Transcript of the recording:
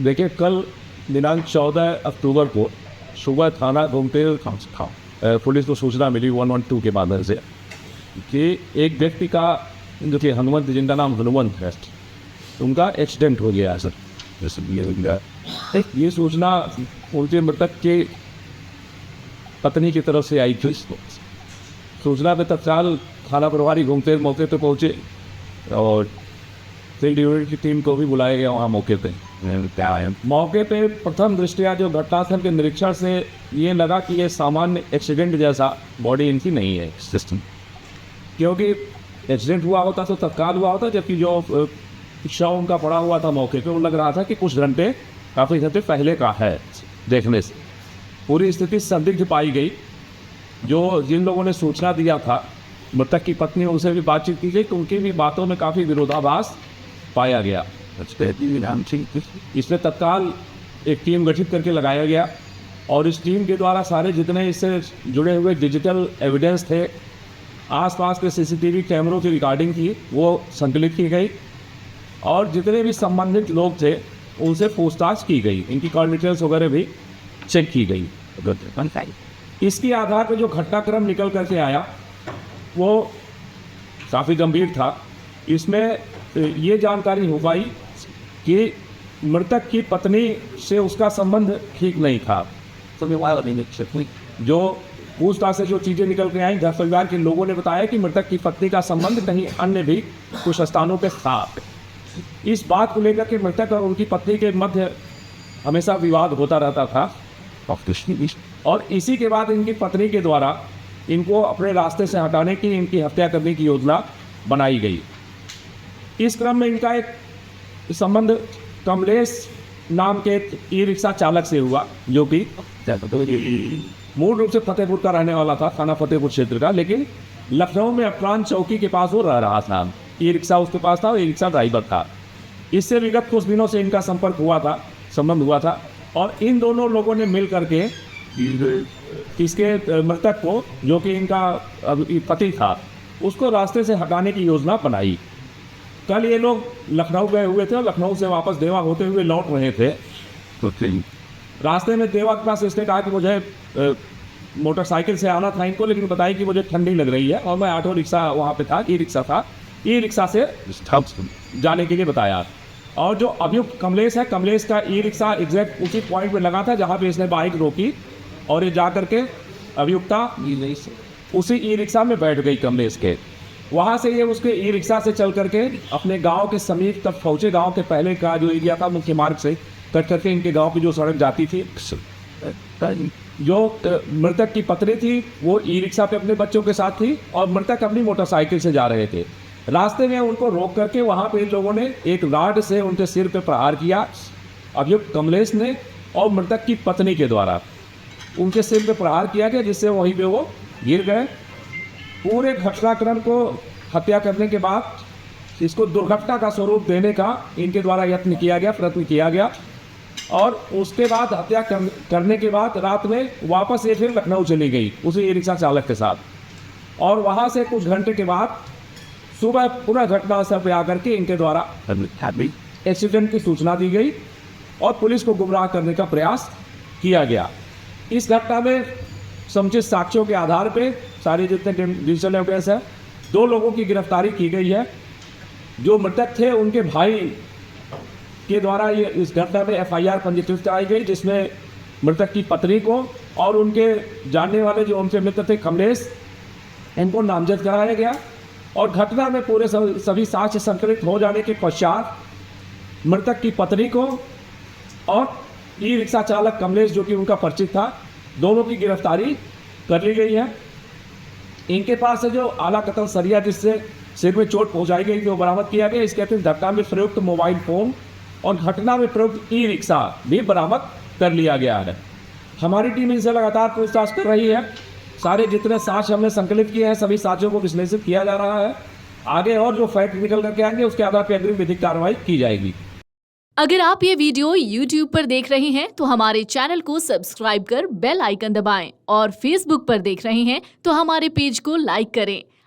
देखिए, कल दिनांक 14 अक्टूबर को सुबह थाना घूमते पुलिस को सूचना मिली 112 के माध्यम से कि एक व्यक्ति का, जो कि हनुमंत, जिनका नाम हनुमंत है, उनका एक्सीडेंट हो गया है सर। ये सूचना उनके मृतक के पत्नी की तरफ से आई थी। सूचना पे तत्काल थाना प्रभारी घूमते मौके पे पहुंचे और फील्ड यूनिट की टीम को भी बुलाया गया वहाँ मौके पे। मौके पे प्रथम दृष्टया जो घटनास्थल के निरीक्षण से ये लगा कि ये सामान्य एक्सीडेंट जैसा बॉडी इनकी नहीं है सिस्टम, क्योंकि एक्सीडेंट हुआ होता तो तत्काल हुआ होता, जबकि जो शव उनका पड़ा हुआ था मौके पे, वो लग रहा था कि कुछ घंटे, काफ़ी घंटे पहले का है। देखने से पूरी स्थिति संदिग्ध पाई गई। जो जिन लोगों ने सूचना दिया था, मृतक की पत्नी, उनसे भी बातचीत की गई तो उनकी भी बातों में काफ़ी विरोधाभास पाया गया। इसमें तत्काल एक टीम गठित करके लगाया गया और इस टीम के द्वारा सारे जितने इससे जुड़े हुए डिजिटल एविडेंस थे, आसपास के सीसीटीवी कैमरों की रिकॉर्डिंग थी, वो संकलित की गई और जितने भी संबंधित लोग थे उनसे पूछताछ की गई। इनकी कॉल डिटेल्स वगैरह भी चेक की गई। इसके आधार पर जो घटनाक्रम निकल करके आया वो काफ़ी गंभीर था। इसमें ये जानकारी हो पाई कि मृतक की पत्नी से उसका संबंध ठीक नहीं था। जो पूछताछ से जो चीज़ें निकल के आई, घर परिवार के लोगों ने बताया कि मृतक की पत्नी का संबंध कहीं अन्य भी कुछ स्थानों पर था। इस बात को लेकर के मृतक और उनकी पत्नी के मध्य हमेशा विवाद होता रहता था और इसी के बाद इनकी पत्नी के द्वारा इनको अपने रास्ते से हटाने की, इनकी हत्या करने की योजना बनाई गई। इस क्रम में इनका एक संबंध कमलेश नाम के ई रिक्शा चालक से हुआ, जो कि मूल रूप से फतेहपुर का रहने वाला था, थाना फतेहपुर क्षेत्र का, लेकिन लखनऊ में अपरान चौकी के पास वो रह रहा था। ई रिक्शा उसके पास था और ई रिक्शा ड्राइवर था। इससे विगत कुछ दिनों से इनका संपर्क हुआ था, संबंध हुआ था और इन दोनों लोगों ने मिल करके इसके मृतक को, जो कि इनका पति था, उसको रास्ते से हटाने की योजना बनाई। कल ये लोग लखनऊ गए हुए थे और लखनऊ से वापस देवा होते हुए लौट रहे थे। रास्ते में देवा के पास इसने कहा कि मुझे मोटरसाइकिल से आना था इनको, लेकिन बताया कि मुझे ठंडी लग रही है और मैं ऑटो रिक्शा वहाँ पे था, ई रिक्शा था, ई रिक्शा से जाने के लिए बताया। और जो अभियुक्त कमलेश है, कमलेश का ई रिक्शा एग्जैक्ट उसी पॉइंट पे लगा था जहाँ पे इसने बाइक रोकी और ये जा करके अभियुक्ता उसी ई रिक्शा में बैठ गई कमलेश के। वहाँ से ये उसके ई रिक्शा से चल करके अपने गांव के समीप तक पहुँचे। गांव के पहले का जो एरिया था, मुख्य मार्ग से कट करके इनके गांव की जो सड़क जाती थी, जो मृतक की पत्नी थी वो ई रिक्शा पे अपने बच्चों के साथ थी और मृतक अपनी मोटरसाइकिल से जा रहे थे। रास्ते में उनको रोक करके वहाँ पे इन लोगों ने एक रॉड से उनके सिर पे प्रहार किया, अभियुक्त कमलेश ने और मृतक की पत्नी के द्वारा उनके सिर पे प्रहार किया गया, जिससे वहीं पे वो गिर गए। पूरे घटनाक्रम को हत्या करने के बाद इसको दुर्घटना का स्वरूप देने का इनके द्वारा यत्न किया गया, प्रयत्न किया गया और उसके बाद हत्या करने के बाद रात में वापस ये फिर लखनऊ चली गई उसी ई रिक्शा चालक के साथ और वहाँ से कुछ घंटे के बाद सुबह पुनः घटनास्थल पर आकर के इनके द्वारा एक्सीडेंट की सूचना दी गई और पुलिस को गुमराह करने का प्रयास किया गया। इस घटना में समुचित साक्ष्यों के आधार पर सारे जितने डिजिटल एविडेंस है, 2 लोगों की गिरफ्तारी की गई है। जो मृतक थे उनके भाई के द्वारा ये इस घटना में FIR पंजीकृत कराई गई, जिसमें मृतक की पत्नी को और उनके जानने वाले जो उनसे मित्र थे कमलेश, इनको नामजद कराया गया और घटना में पूरे सभी साक्ष्य संकलित हो जाने के पश्चात मृतक की पत्नी को और ई रिक्शा चालक कमलेश, जो कि उनका परिचित था, दोनों की गिरफ्तारी कर ली गई है। इनके पास से जो आला कतल सरिया जिससे सिर में चोट पहुंचाई गई वो बरामद किया गया। इसके अतिरिक्त घटना में प्रयुक्त मोबाइल फोन और घटना में प्रयुक्त ई रिक्शा भी बरामद कर लिया गया है। हमारी टीम इनसे लगातार पूछताछ कर रही है। सारे जितने साक्ष्य हमने संकलित किए हैं सभी साक्ष्यों को विश्लेषित किया जा रहा है। आगे और जो फैक्ट निकल करके आएंगे उसके आधार पर अग्रिम विधिक कार्रवाई की जाएगी। अगर आप ये वीडियो YouTube पर देख रहे हैं तो हमारे चैनल को सब्सक्राइब कर बेल आइकन दबाएं और Facebook पर देख रहे हैं तो हमारे पेज को लाइक करें।